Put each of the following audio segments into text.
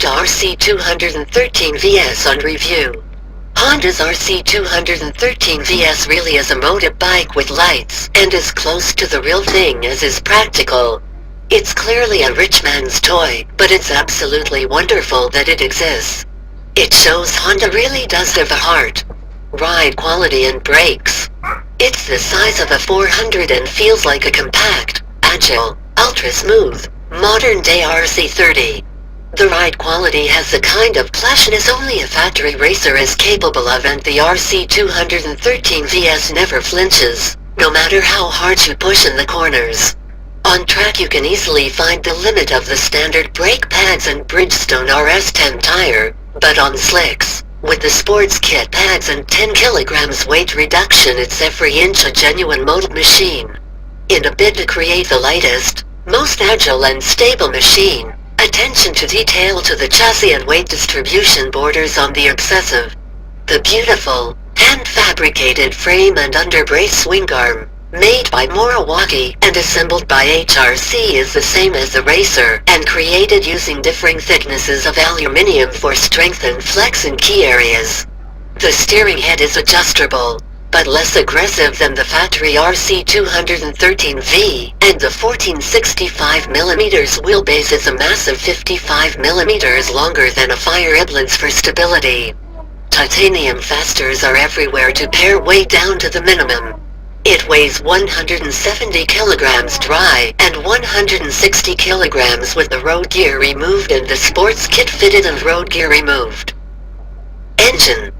Honda RC213V S on review. Honda's RC213V S really is a motorbike with lights and as close to the real thing as is practical. It's clearly a rich man's toy, but it's absolutely wonderful that it exists. It shows Honda really does have a heart. Ride quality and brakes. It's the size of a 400 and feels like a compact, agile, ultra-smooth, modern-day RC30. The ride quality has the kind of plushness only a factory racer is capable of, and the RC213V S never flinches, no matter how hard you push in the corners. On track you can easily find the limit of the standard brake pads and Bridgestone RS10 tire, but on slicks, with the sports kit pads and 10 kilograms weight reduction, it's every inch a genuine mold machine. In a bid to create the lightest, most agile and stable machine, attention to detail to the chassis and weight distribution borders on the obsessive. The beautiful, hand-fabricated frame and underbrace swing arm, made by Milwaukee and assembled by HRC, is the same as the racer and created using differing thicknesses of aluminum for strength and flex in key areas. The steering head is adjustable, but less aggressive than the factory RC213V, and the 1465mm wheelbase is a massive 55mm longer than a Fire Emblem's for stability. Titanium fasteners are everywhere to pare weight down to the minimum. It weighs 170 kilograms dry and 160 kilograms with the road gear removed and the sports kit fitted and road gear removed. Engine.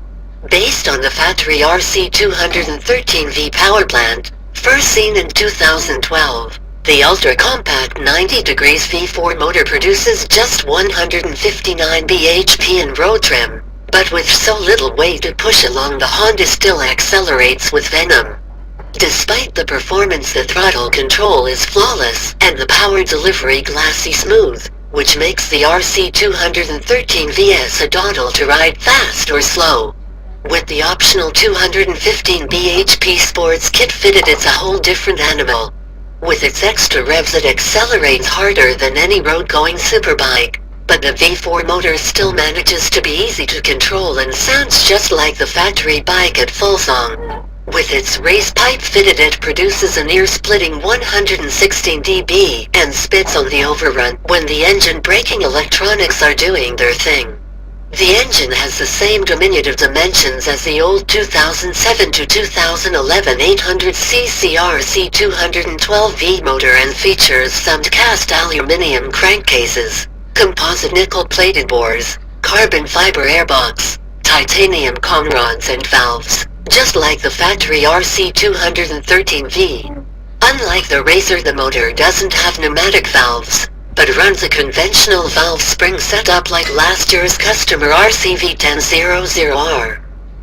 Based on the factory RC213V power plant, first seen in 2012, the ultra-compact 90° V4 motor produces just 159 bhp in road trim, but with so little weight to push along, the Honda still accelerates with venom. Despite the performance, the throttle control is flawless and the power delivery glassy smooth, which makes the RC213V S a dawdle to ride fast or slow. With the optional 215 bhp sports kit fitted, it's a whole different animal. With its extra revs it accelerates harder than any road-going superbike, but the V4 motor still manages to be easy to control and sounds just like the factory bike at full song. With its race pipe fitted, it produces an ear-splitting 116 dB and spits on the overrun when the engine braking electronics are doing their thing. The engine has the same diminutive dimensions as the old 2007 to 2011 800cc RC212V motor and features some cast aluminum crankcases, composite nickel-plated bores, carbon fiber airbox, titanium conrods and valves, just like the factory RC213V. Unlike the racer, the motor doesn't have pneumatic valves, but runs a conventional valve spring setup like last year's customer RCv213V S.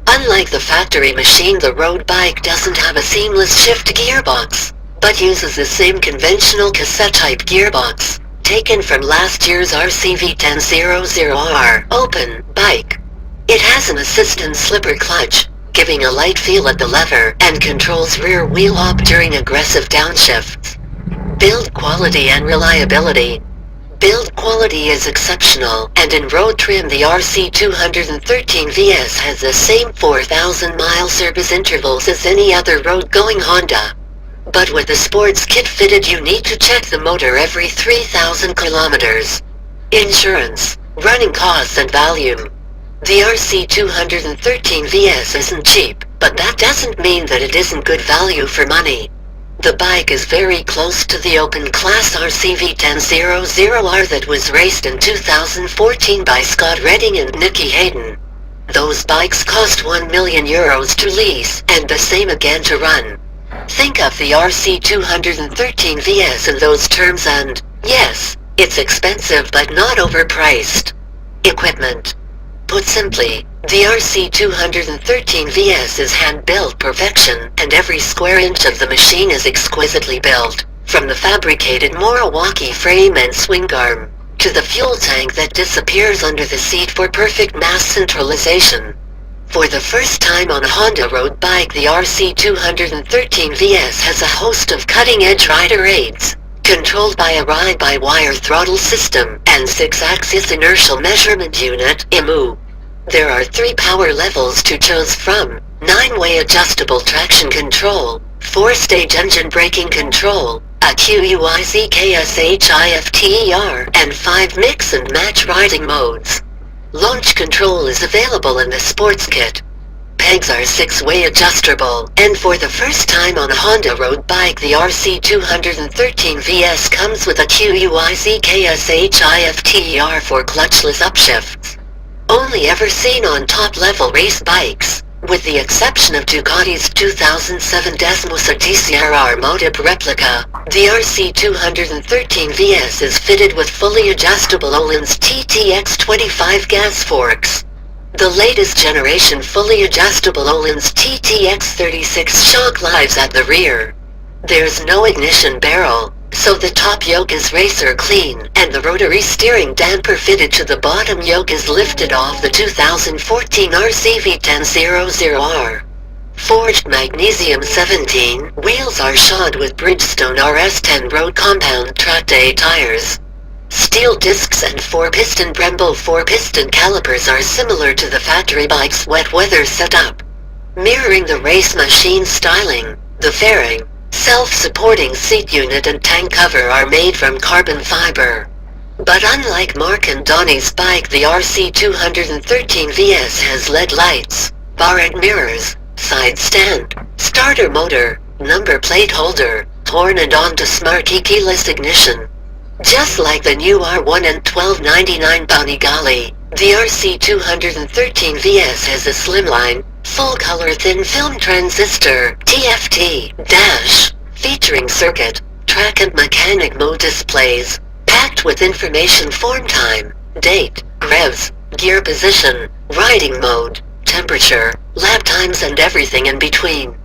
Unlike the factory machine, the road bike doesn't have a seamless shift gearbox, but uses the same conventional cassette-type gearbox, taken from last year's RCv213V open bike. It has an assistant slipper clutch, giving a light feel at the lever, and controls rear wheel hop during aggressive downshifts. Build quality and reliability. Build quality is exceptional, and in road trim the RC213V S has the same 4,000-mile service intervals as any other road-going Honda. But with the sports kit fitted, you need to check the motor every 3,000 kilometers. Insurance, running costs and volume. The RC213V S isn't cheap, but that doesn't mean that it isn't good value for money. The bike is very close to the open-class RCv213R that was raced in 2014 by Scott Redding and Nicky Hayden. Those bikes cost €1 million to lease, and the same again to run. Think of the RC213V S in those terms and, yes, it's expensive but not overpriced. Equipment. Put simply, the RC213V S is hand-built perfection, and every square inch of the machine is exquisitely built, from the fabricated Milwaukee frame and swing arm, to the fuel tank that disappears under the seat for perfect mass centralization. For the first time on a Honda road bike, the RC213V S has a host of cutting-edge rider aids, controlled by a ride-by-wire throttle system and 6-axis inertial measurement unit (IMU). There are 3 power levels to choose from: 9-way adjustable traction control, 4-stage engine braking control, a QUIZKSHIFTER, and 5 mix and match riding modes. Launch control is available in the sports kit. Pegs are 6-way adjustable, and for the first time on a Honda road bike, the RCv213V S comes with a QUIZKSHIFTER for clutchless upshifts. Only ever seen on top-level race bikes, with the exception of Ducati's 2007 Desmosa DCRR Motib replica, the RC213V S is fitted with fully adjustable Öhlins TTX25 gas forks. The latest generation fully adjustable Öhlins TTX36 shock lies at the rear. There's no ignition barrel, so the top yoke is racer clean, and the rotary steering damper fitted to the bottom yoke is lifted off the 2014 RCv1000R. Forged magnesium 17 wheels are shod with Bridgestone RS10 road compound track day tires. Steel discs and 4-piston Brembo 4-piston calipers are similar to the factory bike's wet weather setup. Mirroring the race machine styling, the fairing, self-supporting seat unit and tank cover are made from carbon fiber. But unlike Mark and Donnie's bike, the RC213V S has LED lights, bar-end mirrors, side stand, starter motor, number plate holder, horn and on-to smart keyless ignition. Just like the new R1 and 1299 Panigale, the RC213V S has a slimline, full-color thin-film transistor (TFT) dash, featuring circuit, track and mechanic mode displays, packed with information: form time, date, revs, gear position, riding mode, temperature, lap times and everything in between.